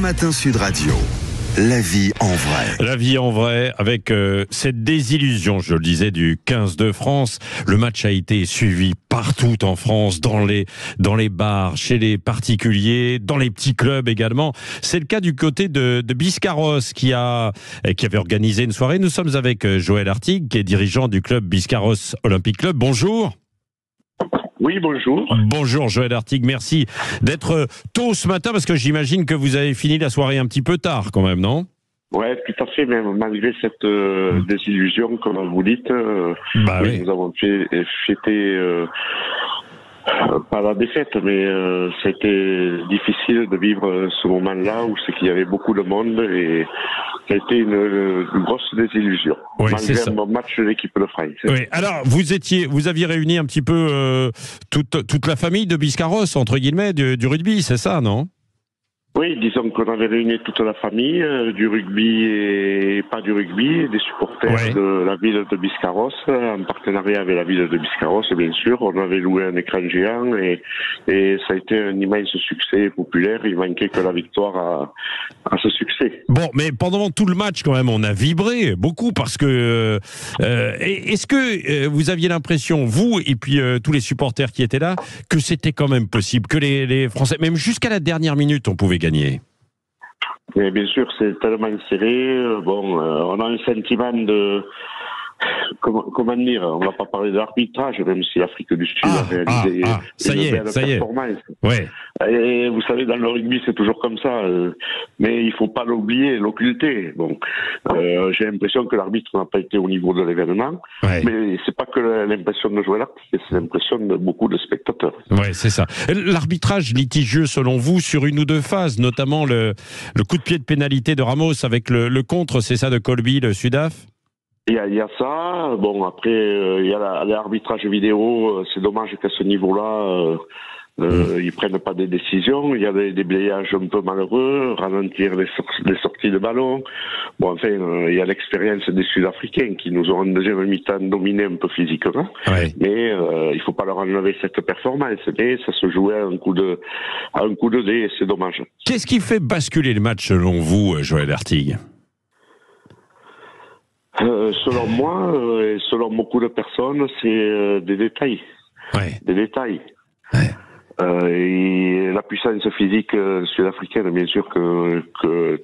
Matin Sud Radio. La vie en vrai. La vie en vrai, avec cette désillusion, je le disais, du 15 de France. Le match a été suivi partout en France, dans les bars, chez les particuliers, dans les petits clubs également. C'est le cas du côté de Biscarrosse qui avait organisé une soirée. Nous sommes avec Joël Artigue, qui est dirigeant du club Biscarrosse Olympique Club. Bonjour. Oui, bonjour. Bonjour Joël Artigue, merci d'être tôt ce matin, parce que j'imagine que vous avez fini la soirée un petit peu tard quand même, non ? Ouais, tout à fait, mais malgré cette désillusion, comme vous dites, oui. Nous avons fêté pas la défaite, mais c'était difficile de vivre ce moment-là où c'est qu'il y avait beaucoup de monde et ça a été une grosse désillusion. Oui, malgré un bon match de l'équipe de France. Oui. Alors, vous aviez réuni un petit peu toute la famille de Biscarrosse, entre guillemets, du rugby, c'est ça, non ? Oui, disons qu'on avait réuni toute la famille, du rugby et pas du rugby, des supporters de la ville de Biscarrosse, en partenariat avec la ville de Biscarrosse, bien sûr. On avait loué un écran géant et ça a été un immense succès populaire. Il manquait que la victoire à ce succès. Bon, mais pendant tout le match, quand même, on a vibré beaucoup parce que... est-ce que vous aviez l'impression, vous et puis tous les supporters qui étaient là, que c'était quand même possible, que les Français, même jusqu'à la dernière minute, on pouvait gagner? Mais bien sûr, c'est tellement serré. On a un sentiment de... Comment dire, on ne va pas parler de l'arbitrage, même si l'Afrique du Sud a réalisé une belle performance. Ouais. Et vous savez, dans le rugby, c'est toujours comme ça. Mais il ne faut pas l'oublier, l'occulter. Bon, j'ai l'impression que l'arbitre n'a pas été au niveau de l'événement. Ouais. Mais c'est pas que l'impression de jouer l'arbitre, c'est l'impression de beaucoup de spectateurs. Ouais, c'est ça. L'arbitrage litigieux, selon vous, sur une ou deux phases, notamment le coup de pied de pénalité de Ramos avec le contre, c'est ça, de Colby, le Sudaf? Il y a ça. Bon, après, il y a l'arbitrage vidéo. C'est dommage qu'à ce niveau-là, ils prennent pas des décisions. Il y a des déblayages un peu malheureux, ralentir les sorties de ballon. Bon, enfin, il y a l'expérience des Sud-Africains qui nous ont en deuxième mi-temps dominé un peu physiquement. Ouais. Mais il faut pas leur enlever cette performance. Mais ça se jouait à un coup de dé, et c'est dommage. Qu'est-ce qui fait basculer le match selon vous, Joël Artigue? Selon moi, et selon beaucoup de personnes, c'est des détails. Ouais. Des détails. Ouais. Et la puissance physique sud-africaine, bien sûr que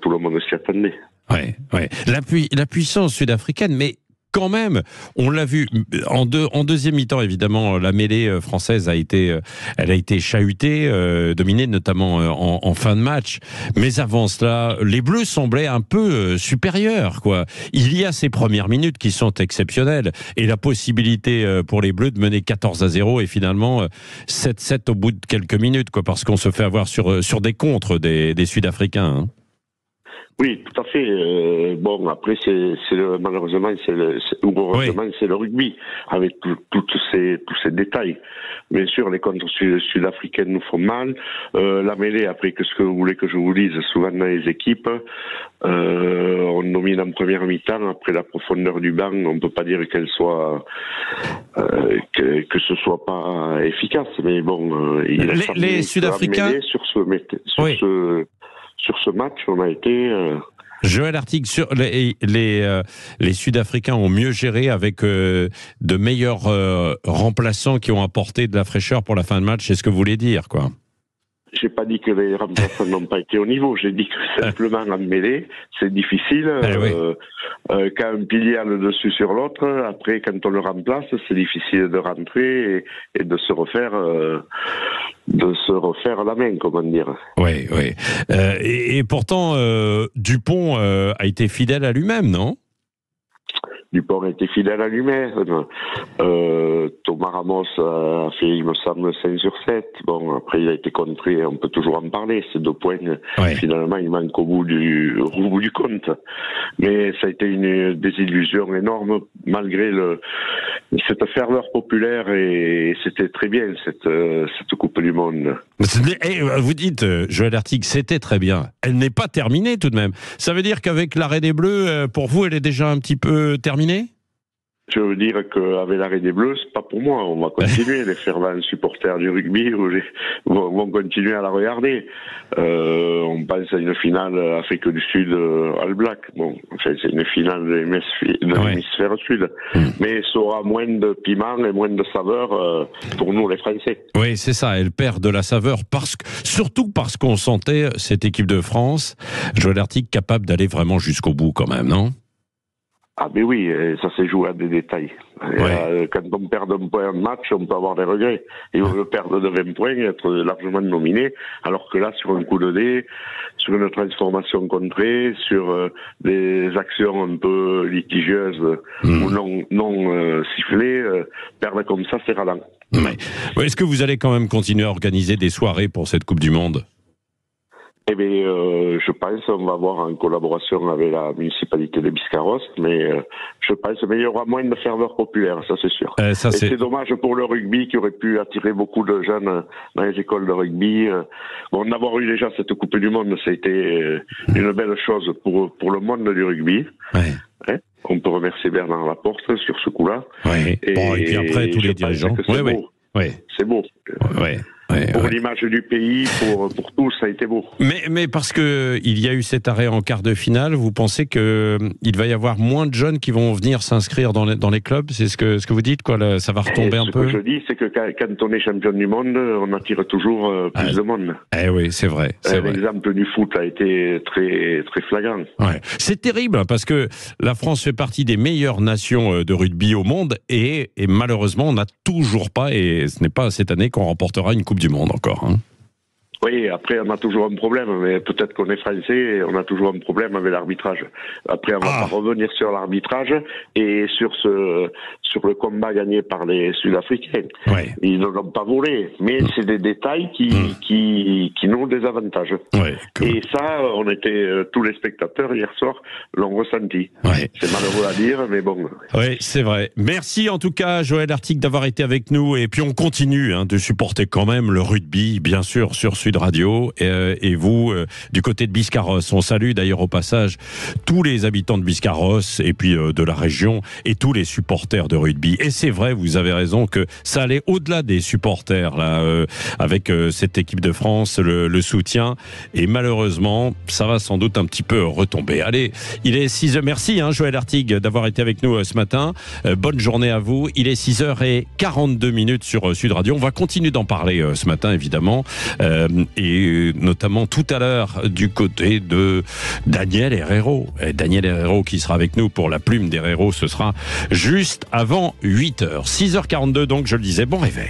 tout le monde s'y attendait. Ouais. La puissance sud-africaine, mais quand même, on l'a vu en deuxième mi-temps, évidemment, la mêlée française a été chahutée, dominée notamment en fin de match. Mais avant cela, les Bleus semblaient un peu supérieurs, quoi. Il y a ces premières minutes qui sont exceptionnelles et la possibilité pour les Bleus de mener 14-0 et finalement 7-7 au bout de quelques minutes, quoi, parce qu'on se fait avoir sur des contres des Sud-Africains. Hein. Oui, tout à fait. Après, malheureusement, c'est le rugby, avec tous ces détails. Bien sûr, les contres sud-africaines nous font mal. La mêlée, après, qu'est-ce que vous voulez que je vous dise, souvent dans les équipes, on domine en première mi-temps. Après la profondeur du banc, on ne peut pas dire qu'elle soit que ce soit pas efficace. Mais bon, les Sud-Africains sur ce match, on a été... Joël Artigue, les Sud-Africains ont mieux géré avec de meilleurs remplaçants qui ont apporté de la fraîcheur pour la fin de match, c'est ce que vous voulez dire, quoi. J'ai pas dit que les remplaçants n'ont pas été au niveau, j'ai dit que simplement en mêlée, c'est difficile. Quand un pilier a le dessus sur l'autre, après quand on le remplace, c'est difficile de rentrer et de se refaire la main, comment dire. Oui. Et pourtant, Dupont a été fidèle à lui-même, non ? Dupont a été fidèle à lui-même. Thomas Ramos a fait, il me semble, 5 sur 7. Bon, après, il a été contré, on peut toujours en parler. Ces 2 points, finalement, il manque au bout du compte. Mais ça a été une désillusion énorme, malgré cette ferveur populaire, et c'était très bien, cette Coupe du Monde. Vous dites, Joël Artigue, c'était très bien. Elle n'est pas terminée, tout de même. Ça veut dire qu'avec l'arrêt des Bleus, pour vous, elle est déjà un petit peu terminée ? Je veux dire qu'avec l'arrêt des Bleus, c'est pas pour moi. On va continuer. Les fervents supporters du rugby vont continuer à la regarder. On pense à une finale Afrique du Sud All Black. Bon, enfin, c'est une finale de l'hémisphère sud. Mais ça aura moins de piment et moins de saveur pour nous, les Français. Oui, c'est ça. Elle perd de la saveur surtout parce qu'on sentait cette équipe de France, Joël Artigue, capable d'aller vraiment jusqu'au bout quand même, non? Ah mais oui, ça s'est joué à des détails. Ouais. Quand on perd un point de match, on peut avoir des regrets. Et on veut perdre de 20 points et être largement nominé, alors que là, sur un coup de dé, sur une transformation contrée, sur des actions un peu litigieuses ou non sifflées, perdre comme ça, c'est ralent. Ouais. Est-ce que vous allez quand même continuer à organiser des soirées pour cette Coupe du Monde ? Eh bien, je pense qu'on va voir en collaboration avec la municipalité de Biscarrosse, mais je pense qu'il y aura moins de ferveur populaire, ça c'est sûr. Et c'est dommage pour le rugby qui aurait pu attirer beaucoup de jeunes dans les écoles de rugby. Bon, d'avoir eu déjà cette Coupe du Monde, ça a été une belle chose pour le monde du rugby. Ouais. On peut remercier Bernard Laporte sur ce coup-là. Ouais. Et puis après, tous les dirigeants. C'est beau. Pour l'image du pays, pour tout, ça a été beau. Mais parce que il y a eu cet arrêt en quart de finale, vous pensez que il va y avoir moins de jeunes qui vont venir s'inscrire dans les clubs? C'est ce que vous dites, quoi? Ça va retomber un peu. Ce que je dis, c'est que quand on est champion du monde, on attire toujours plus de monde. Oui, c'est vrai. L'exemple du foot a été très très flagrant. Ouais. C'est terrible parce que la France fait partie des meilleures nations de rugby au monde et malheureusement, on n'a toujours pas, et ce n'est pas cette année qu'on remportera une Coupe du Monde encore. Oui, après on a toujours un problème, mais peut-être qu'on est français et on a toujours un problème avec l'arbitrage. Après on va pas revenir sur l'arbitrage et sur le combat gagné par les Sud-Africains. Ouais. Ils ne l'ont pas volé, mais c'est des détails qui nous ont des avantages. Ouais, cool. Et ça, tous les spectateurs hier soir l'ont ressenti. Ouais. C'est malheureux à dire, mais bon. Oui, c'est vrai. Merci en tout cas, Joël Artigue, d'avoir été avec nous. Et puis on continue de supporter quand même le rugby, bien sûr, sur Sud Radio. Et vous, du côté de Biscarrosse, on salue d'ailleurs au passage tous les habitants de Biscarrosse et puis de la région et tous les supporters de rugby. Et c'est vrai, vous avez raison que ça allait au-delà des supporters là, avec cette équipe de France, le soutien. Et malheureusement, ça va sans doute un petit peu retomber. Allez, il est 6h. Merci Joël Artigue d'avoir été avec nous ce matin. Bonne journée à vous. Il est 6h42 sur Sud Radio. On va continuer d'en parler ce matin, évidemment. Et notamment tout à l'heure du côté de Daniel Herrero. Daniel Herrero qui sera avec nous pour la plume d'Herrero. Ce sera juste avant 8h. 6h42 donc, je le disais, bon réveil.